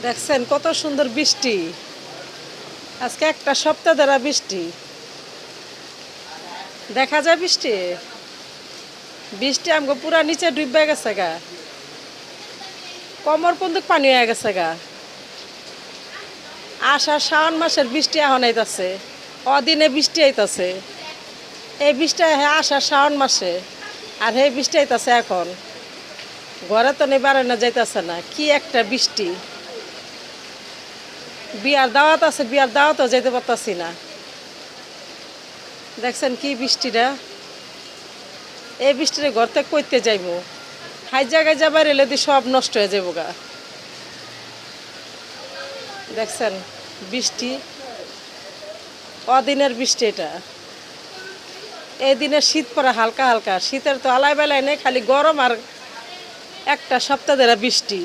দেখছেন কত সুন্দর বৃষ্টি। আজকে একটা সপ্তাহ ধরে বৃষ্টি দেখা যায়। বৃষ্টি বৃষ্টি আমাকে পুরা নিচে ডুববে গেছে গা, কমর পর্যন্ত পানি হয়ে গেছে গা। আষাঢ় শ্রাবণ মাসের বৃষ্টি এখন আইতাছে, অদিনে বৃষ্টি আইতাছে। এই বৃষ্টি আষাঢ় শ্রাবণ মাসে, আর এই বৃষ্টি আইতাছে এখন। ঘরে তো নেই বাড়ানো যাইতাছে না, কি একটা বৃষ্টি। বিয়ার দাওয়াত আছে, বিয়ার দাওয়াতও যেতে পারতাছি না। দেখছেন কি বৃষ্টিটা, এই বৃষ্টিতে ঘর থেকে কইতে যাইব, হাই জায়গায় যাবার এলে দিয়ে সব নষ্ট হয়ে যাবো গা। দেখছেন বৃষ্টি, অদিনের বৃষ্টি এটা। এই দিনে শীত পড়ে হালকা হালকা, শীতের তো আলাই বেলায় নেই, খালি গরম। আর একটা সপ্তাহ ধরে বৃষ্টি।